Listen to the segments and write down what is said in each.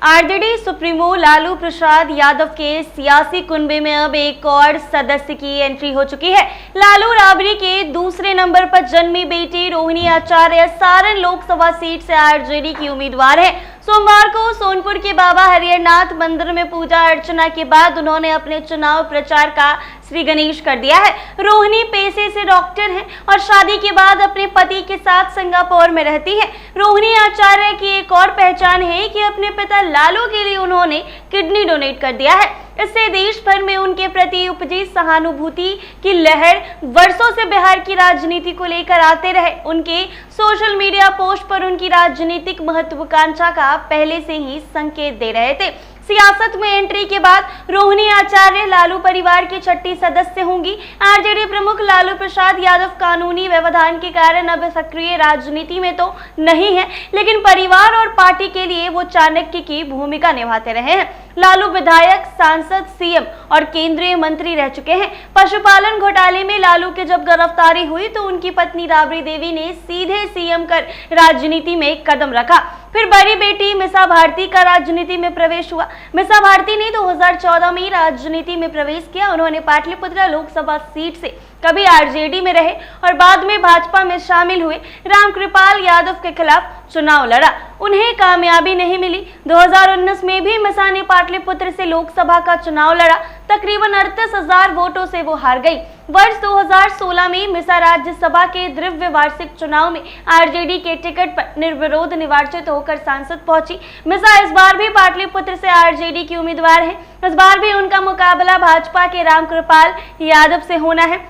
RJD supremo Lalu Prasad Yadav के सियासी कुनबे में अब एक और सदस्य की एंट्री हो चुकी है। लालू राबड़ी के दूसरे नंबर पर जन्मी बेटी रोहिणी आचार्य सारण लोकसभा सीट से आरजेडी की उम्मीदवार है। सोमवार को सोनपुर के बाबा हरिहरनाथ मंदिर में पूजा अर्चना के बाद उन्होंने अपने चुनाव प्रचार का श्री गणेश कर दिया है। रोहिणी पेशे से डॉक्टर हैं और शादी के बाद अपने पति के साथ सिंगापुर में रहती है। रोहिणी आचार्य की एक और पहचान है कि अपने पिता लालू के लिए उन्होंने किडनी डोनेट कर दिया है। इससे देश भर में उनके प्रति उपजी सहानुभूति की लहर वर्षों से बिहार की राजनीति को लेकर आते रहे। उनके सोशल मीडिया पोस्ट पर उनकी राजनीतिक महत्वाकांक्षा का पहले से ही संकेत दे रहे थे। सियासत में एंट्री के बाद रोहिणी आचार्य लालू परिवार की छठी सदस्य होंगी। आरजेडी प्रमुख लालू प्रसाद यादव कानूनी व्यवधान के कारण अब सक्रिय राजनीति में तो नहीं है, लेकिन परिवार और पार्टी के लिए वो चाणक्य की भूमिका निभाते रहे हैं। लालू विधायक, सांसद, सीएम और केंद्रीय मंत्री रह चुके हैं। पशुपालन घोटाले में लालू की जब गिरफ्तारी हुई तो उनकी पत्नी राबड़ी देवी ने सीधे सीएम कर राजनीति में कदम रखा। फिर बड़ी बेटी मिसा भारती का राजनीति में प्रवेश हुआ। मिसा भारती ने 2014 में राजनीति में प्रवेश किया। उन्होंने पाटलिपुत्र लोकसभा सीट से कभी आरजेडी में रहे और बाद में भाजपा में शामिल हुए। रामकृपाल यादव के खिलाफ चुनाव लड़ा, उन्हें कामयाबी नहीं मिली। 2019 में भी मिसा ने पाटलिपुत्र से लोकसभा का चुनाव लड़ा, तकरीबन 38,000 वोटों से वो हार गई। वर्ष 2016 में मिसा राज्यसभा के द्वितीय वार्षिक चुनाव में आरजेडी के टिकट पर निर्विरोध निर्वाचित होकर सांसद पहुंची। मिसा इस बार भी पाटलिपुत्र से आरजेडी की उम्मीदवार है। इस बार भी उनका मुकाबला भाजपा के रामकृपाल यादव से होना है।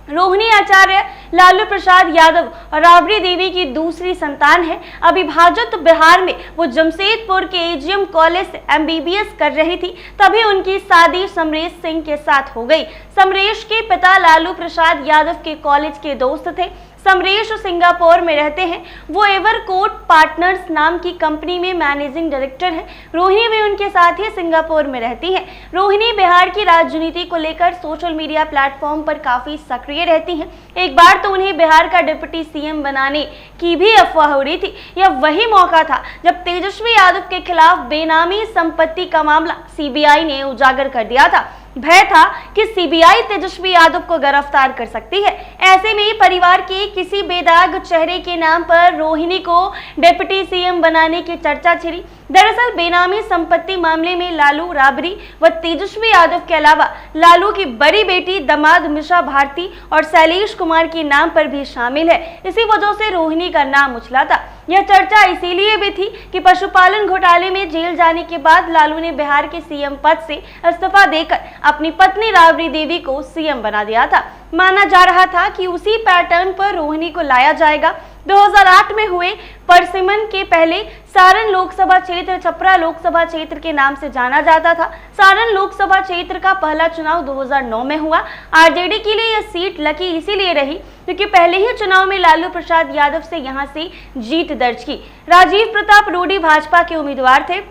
रोहिणी आचार्य लालू प्रसाद यादव और राबड़ी देवी की दूसरी संतान है। अविभाजित बिहार में वो जमशेदपुर के एजीएम कॉलेज से एमबीबीएस कर रही थी, तभी उनकी शादी समरेश सिंह के साथ हो गई। समरेश के पिता लालू प्रसाद यादव के कॉलेज के दोस्त थे। समरेश सिंगापुर में रहते हैं। वो एवरकोट पार्टनर्स नाम की कंपनी में मैनेजिंग डायरेक्टर हैं। रोहिणी भी उनके साथ ही सिंगापुर में रहती है। रोहिणी बिहार की राजनीति को लेकर सोशल मीडिया प्लेटफॉर्म पर काफी सक्रिय रहती हैं। एक बार तो उन्हें बिहार का डिप्टी सीएम बनाने की भी अफवाह हो रही थी। यह वही मौका था जब तेजस्वी यादव के खिलाफ बेनामी संपत्ति का मामला सीबीआई ने उजागर कर दिया था। भय था कि सीबीआई तेजस्वी यादव को गिरफ्तार कर सकती है। ऐसे में परिवार के किसी बेदाग चेहरे के नाम पर रोहिणी को डिप्टी सीएम बनाने की चर्चा छिड़ी। दरअसल बेनामी संपत्ति मामले में लालू राबड़ी व तेजस्वी यादव के अलावा लालू की बड़ी बेटी दामाद मिसा भारती और शैलेश कुमार के नाम पर भी शामिल है। इसी वजह से रोहिणी का नाम उछला था। यह चर्चा इसीलिए भी थी कि पशुपालन घोटाले में जेल जाने के बाद लालू ने बिहार के सीएम पद से इस्तीफा देकर अपनी पत्नी राबड़ी देवी को सीएम बना दिया था। माना जा रहा था कि उसी पैटर्न पर रोहिणी को लाया जाएगा। 2008 में हुए परसिमन के पहले सारण लोकसभा क्षेत्र छपरा लोकसभा क्षेत्र के नाम से जाना जाता था। सारण लोकसभा क्षेत्र का पहला चुनाव 2009 में हुआ। आरजेडी के लिए यह सीट लकी इसीलिए रही क्योंकि पहले ही चुनाव में लालू प्रसाद यादव से यहां से जीत दर्ज की। राजीव प्रताप रूडी भाजपा के उम्मीदवार थे।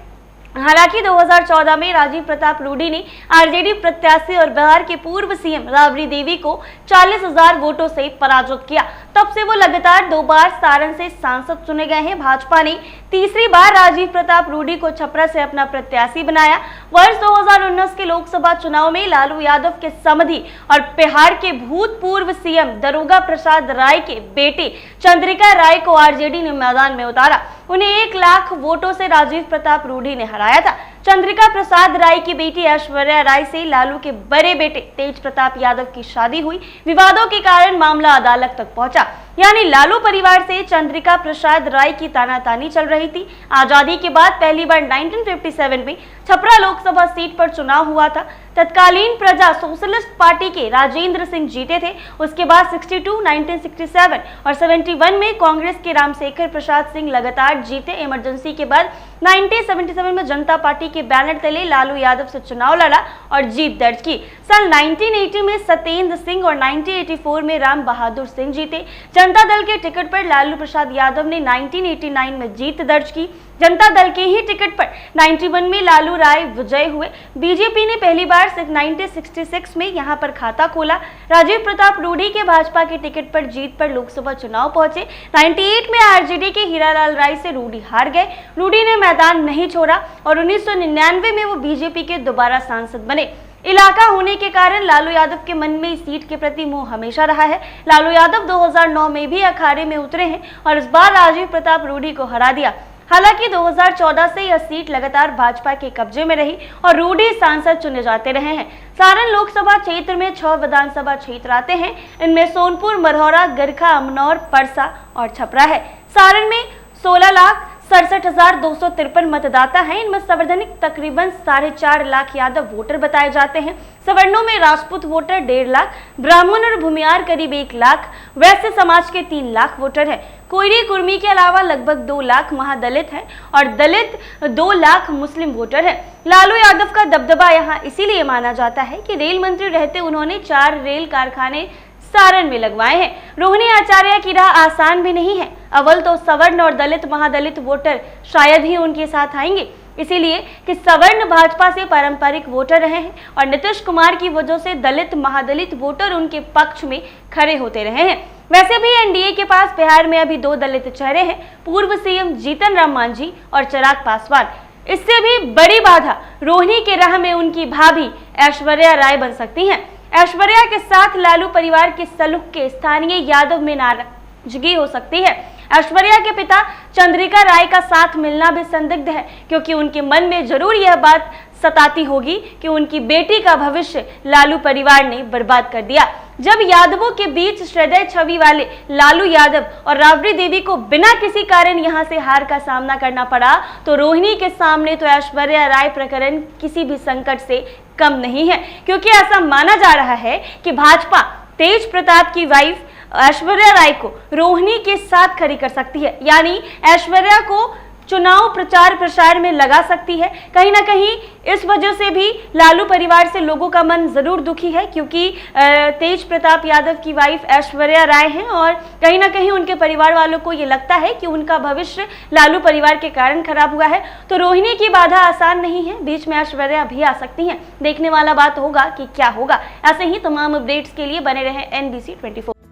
हालांकि 2014 में राजीव प्रताप रूडी ने आरजेडी प्रत्याशी और बिहार के पूर्व सीएम राबड़ी देवी को 40,000 वोटों से पराजित किया। तब से वो लगातार 2 बार सारण से सांसद चुने गए हैं। भाजपा ने तीसरी बार राजीव प्रताप रूडी को छपरा से अपना प्रत्याशी बनाया। वर्ष 2019 के लोकसभा चुनाव में लालू यादव के समधी और बिहार के भूतपूर्व सीएम दारोगा प्रसाद राय के बेटे चंद्रिका राय को आरजेडी ने मैदान में उतारा। उन्हें 1 लाख वोटों से राजीव प्रताप रूडी ने हराया था। चंद्रिका प्रसाद राय की बेटी ऐश्वर्या राय से लालू के बड़े बेटे तेज प्रताप यादव की शादी हुई। विवादों के कारण मामला अदालत तक पहुंचा, यानी लालू परिवार से चंद्रिका प्रसाद राय की तानातानी चल रही थी। आजादी के बाद पहली बार 1957 में छपरा लोकसभा सीट पर चुनाव हुआ था। तत्कालीन प्रजा सोशलिस्ट पार्टी के राजेंद्र सिंह जीते थे। उसके बाद 62, 1967 और 71 में कांग्रेस के रामशेखर प्रसाद सिंह लगातार जीते। इमरजेंसी के बाद 1977 में जनता पार्टी के बैनर तले लालू यादव से चुनाव लड़ा और जीत दर्ज की। साल 1980 में सत्येंद्र सिंह और 1984 में राम बहादुर सिंह जीते। जनता दल के टिकट पर लालू प्रसाद यादव ने 1989 में जीत दर्ज की। जनता दल के ही टिकट पर 91 में लालू राय विजयी हुए। बीजेपी ने पहली बार 1966 में यहां पर खाता खोला। राजीव प्रताप रूडी के भाजपा के टिकट पर जीत पर लोकसभा चुनाव पहुंचे। 98 में आरजेडी के हीरालाल राय से रूडी हार गए। रूडी ने मैदान नहीं छोड़ा और 1999 में वो बीजेपी के दोबारा सांसद बने। इलाका होने के कारण लालू यादव के मन में इस सीट के प्रति मोह हमेशा रहा है। लालू यादव 2009 में भी अखाड़े में उतरे हैं और इस बार राजीव प्रताप रूडी को हरा दिया। हालांकि 2014 से यह सीट लगातार भाजपा के कब्जे में रही और रूडी सांसद चुने जाते रहे हैं। सारण लोकसभा क्षेत्र में 6 विधानसभा क्षेत्र आते हैं। इनमें सोनपुर, मरौरा, गरखा, अमनौर, परसा और छपरा है। सारण में 16,67,253 मतदाता हैं। इनमें संवैधानिक तकरीबन 4.5 लाख यादव वोटर बताए जाते हैं। सवर्णों में राजपूत वोटर 1.5 लाख, ब्राह्मण और भूमियार करीब 1 लाख, वैश्य समाज के 3 लाख वोटर हैं। कोयरी कुर्मी के अलावा लगभग 2 लाख महादलित हैं और दलित 2 लाख मुस्लिम वोटर हैं। लालू यादव का दबदबा यहाँ इसीलिए माना जाता है कि रेल मंत्री रहते उन्होंने 4 रेल कारखाने सारण में लगवाए हैं। रोहिणी आचार्य की राह आसान भी नहीं है। अव्वल तो सवर्ण और दलित महादलित वोटर शायद ही उनके साथ आएंगे, इसीलिए कि सवर्ण भाजपा से पारंपरिक वोटर रहे हैं और नीतीश कुमार की वजह से दलित महादलित वोटर उनके पक्ष में खड़े होते रहे हैं। वैसे भी एनडीए के पास बिहार में अभी 2 दलित चेहरे हैं, पूर्व सीएम जीतन राम मांझी और चिराग पासवान। इससे भी बड़ी बाधा रोहिणी के राह में उनकी भाभी ऐश्वर्या राय बन सकती हैं। ऐश्वर्या के साथ लालू परिवार के सलूक के स्थानीय यादव में नाराजगी हो सकती है। ऐश्वर्या के पिता चंद्रिका राय का साथ मिलना भी संदिग्ध है, क्योंकि उनके मन में जरूर यह बात सताती होगी कि उनकी बेटी का भविष्य लालू परिवार ने बर्बाद कर दिया। जब यादवों के बीच श्रद्धेय छवि वाले लालू यादव और राबड़ी देवी को बिना किसी कारण यहां से हार का सामना करना पड़ा, तो रोहिणी के सामने तो ऐश्वर्या राय प्रकरण किसी भी संकट से कम नहीं है, क्योंकि ऐसा माना जा रहा है कि भाजपा तेज प्रताप की वाइफ ऐश्वर्या राय को रोहिणी के साथ खड़ी कर सकती है, यानी ऐश्वर्या को चुनाव प्रचार प्रसार में लगा सकती है। कहीं ना कहीं इस वजह से भी लालू परिवार से लोगों का मन जरूर दुखी है, क्योंकि तेज प्रताप यादव की वाइफ ऐश्वर्या राय हैं और कहीं ना कहीं उनके परिवार वालों को ये लगता है कि उनका भविष्य लालू परिवार के कारण खराब हुआ है। तो रोहिणी की बाधा आसान नहीं है, बीच में ऐश्वर्या भी आ सकती हैं। देखने वाला बात होगा कि क्या होगा। ऐसे ही तमाम अपडेट्स के लिए बने रहे NBC 24।